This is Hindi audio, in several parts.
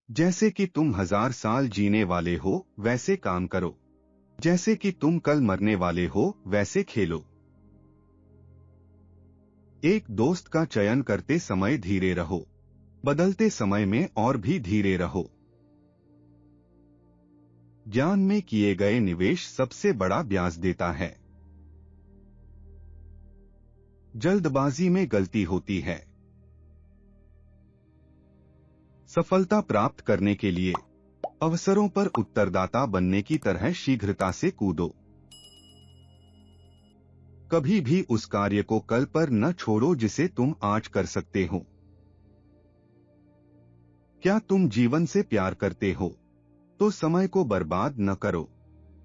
जैसे कि तुम 1000 साल जीने वाले हो वैसे काम करो। जैसे कि तुम कल मरने वाले हो वैसे खेलो। एक दोस्त का चयन करते समय धीरे रहो, बदलते समय में और भी धीरे रहो। ज्ञान में किए गए निवेश सबसे बड़ा ब्याज देता है। जल्दबाजी में गलती होती है। सफलता प्राप्त करने के लिए अवसरों पर उत्तरदाता बनने की तरह शीघ्रता से कूदो। कभी भी उस कार्य को कल पर न छोड़ो जिसे तुम आज कर सकते हो। क्या तुम जीवन से प्यार करते हो तो समय को बर्बाद न करो,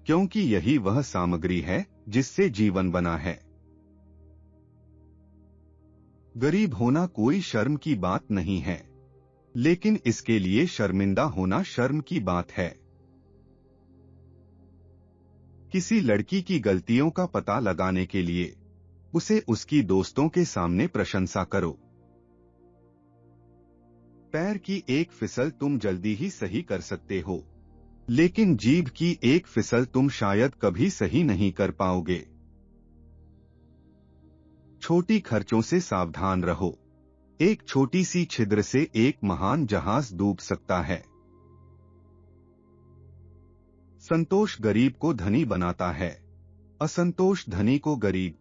क्योंकि यही वह सामग्री है जिससे जीवन बना है। गरीब होना कोई शर्म की बात नहीं है, लेकिन इसके लिए शर्मिंदा होना शर्म की बात है। किसी लड़की की गलतियों का पता लगाने के लिए उसे उसकी दोस्तों के सामने प्रशंसा करो। पैर की एक फिसल तुम जल्दी ही सही कर सकते हो, लेकिन जीभ की एक फिसल तुम शायद कभी सही नहीं कर पाओगे। छोटी खर्चों से सावधान रहो। एक छोटी सी छिद्र से एक महान जहाज डूब सकता है। संतोष गरीब को धनी बनाता है, असंतोष धनी को गरीब।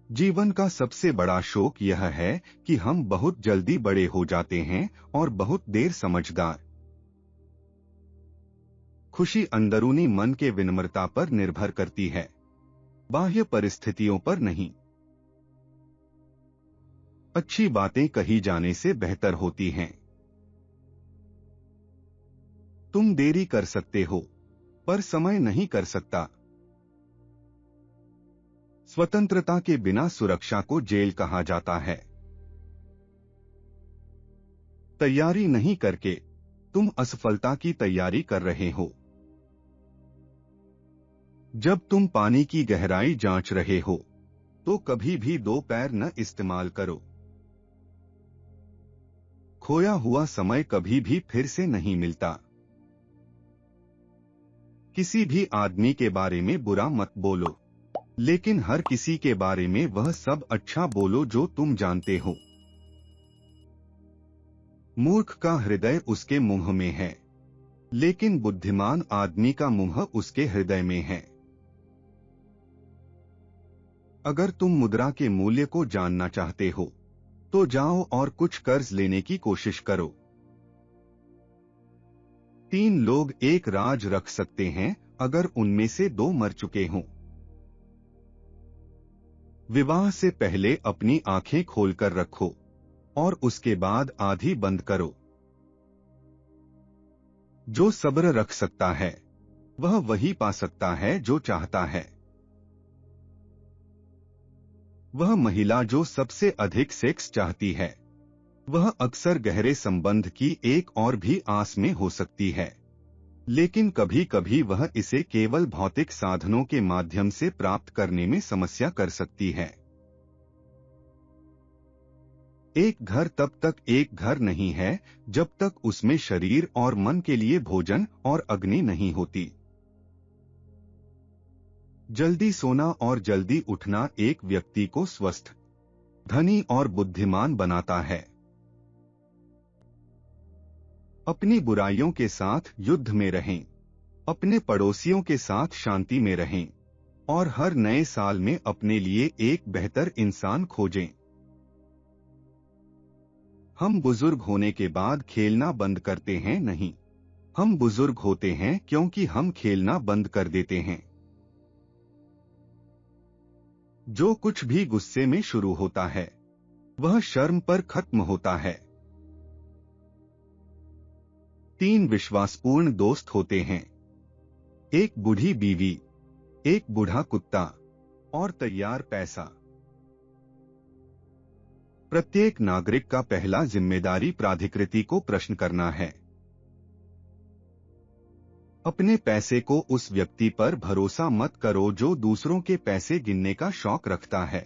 जीवन का सबसे बड़ा शोक यह है कि हम बहुत जल्दी बड़े हो जाते हैं और बहुत देर समझदार। खुशी अंदरूनी मन के विनम्रता पर निर्भर करती है, बाह्य परिस्थितियों पर नहीं। अच्छी बातें कही जाने से बेहतर होती हैं। तुम देरी कर सकते हो, पर समय नहीं कर सकता। स्वतंत्रता के बिना सुरक्षा को जेल कहा जाता है। तैयारी नहीं करके तुम असफलता की तैयारी कर रहे हो। जब तुम पानी की गहराई जांच रहे हो तो कभी भी दो पैर न इस्तेमाल करो। खोया हुआ समय कभी भी फिर से नहीं मिलता। किसी भी आदमी के बारे में बुरा मत बोलो, लेकिन हर किसी के बारे में वह सब अच्छा बोलो जो तुम जानते हो। मूर्ख का हृदय उसके मुंह में है, लेकिन बुद्धिमान आदमी का मुंह उसके हृदय में है। अगर तुम मुद्रा के मूल्य को जानना चाहते हो तो जाओ और कुछ कर्ज लेने की कोशिश करो। 3 लोग एक राज रख सकते हैं अगर उनमें से 2 मर चुके हों। विवाह से पहले अपनी आंखें खोलकर रखो और उसके बाद आधी बंद करो। जो सब्र रख सकता है वह वही पा सकता है जो चाहता है। वह महिला जो सबसे अधिक सेक्स चाहती है वह अक्सर गहरे संबंध की एक और भी आस में हो सकती है, लेकिन कभी कभी वह इसे केवल भौतिक साधनों के माध्यम से प्राप्त करने में समस्या कर सकती है। एक घर तब तक एक घर नहीं है जब तक उसमें शरीर और मन के लिए भोजन और अग्नि नहीं होती। जल्दी सोना और जल्दी उठना एक व्यक्ति को स्वस्थ, धनी और बुद्धिमान बनाता है। अपनी बुराइयों के साथ युद्ध में रहें, अपने पड़ोसियों के साथ शांति में रहें और हर नए साल में अपने लिए एक बेहतर इंसान खोजें। हम बुजुर्ग होने के बाद खेलना बंद करते हैं नहीं, हम बुजुर्ग होते हैं क्योंकि हम खेलना बंद कर देते हैं। जो कुछ भी गुस्से में शुरू होता है वह शर्म पर खत्म होता है। 3 विश्वासपूर्ण दोस्त होते हैं, एक बूढ़ी बीवी, एक बूढ़ा कुत्ता और तैयार पैसा। प्रत्येक नागरिक का पहला जिम्मेदारी प्राधिकृति को प्रश्न करना है। अपने पैसे को उस व्यक्ति पर भरोसा मत करो जो दूसरों के पैसे गिनने का शौक रखता है।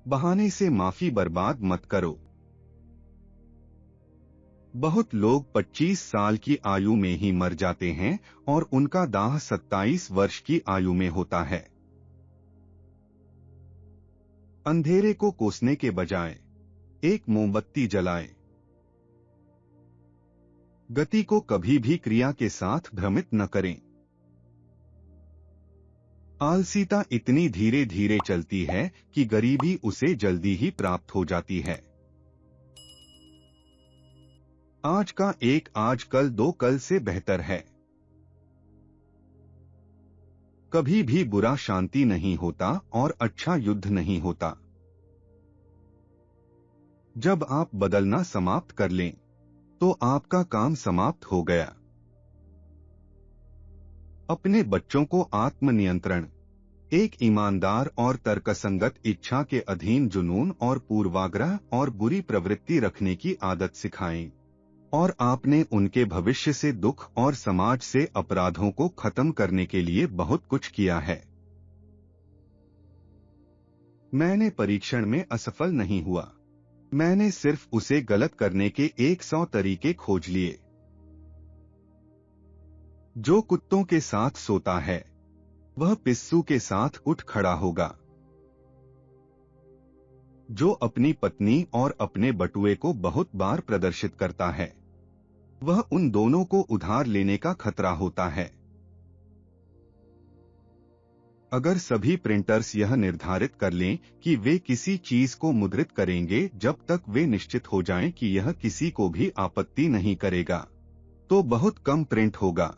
बहाने से माफी बर्बाद मत करो, बहुत लोग 25 साल की आयु में ही मर जाते हैं और उनका दाह 27 वर्ष की आयु में होता है। अंधेरे को कोसने के बजाय एक मोमबत्ती जलाएं। गति को कभी भी क्रिया के साथ भ्रमित न करें। आलसीता इतनी धीरे धीरे चलती है कि गरीबी उसे जल्दी ही प्राप्त हो जाती है। आज का एक आज कल दो कल से बेहतर है। कभी भी बुरा शांति नहीं होता और अच्छा युद्ध नहीं होता। जब आप बदलना समाप्त कर लें तो आपका काम समाप्त हो गया। अपने बच्चों को आत्मनियंत्रण, एक ईमानदार और तर्कसंगत इच्छा के अधीन जुनून और पूर्वाग्रह और बुरी प्रवृत्ति रखने की आदत सिखाएं, और आपने उनके भविष्य से दुख और समाज से अपराधों को खत्म करने के लिए बहुत कुछ किया है। मैंने परीक्षण में असफल नहीं हुआ। मैंने सिर्फ उसे गलत करने के 100 तरीके खोज लिए। जो कुत्तों के साथ सोता है वह पिस्सू के साथ उठ खड़ा होगा। जो अपनी पत्नी और अपने बटुए को बहुत बार प्रदर्शित करता है वह उन दोनों को उधार लेने का खतरा होता है। अगर सभी प्रिंटर्स यह निर्धारित कर लें कि वे किसी चीज को मुद्रित करेंगे जब तक वे निश्चित हो जाएं कि यह किसी को भी आपत्ति नहीं करेगा, तो बहुत कम प्रिंट होगा।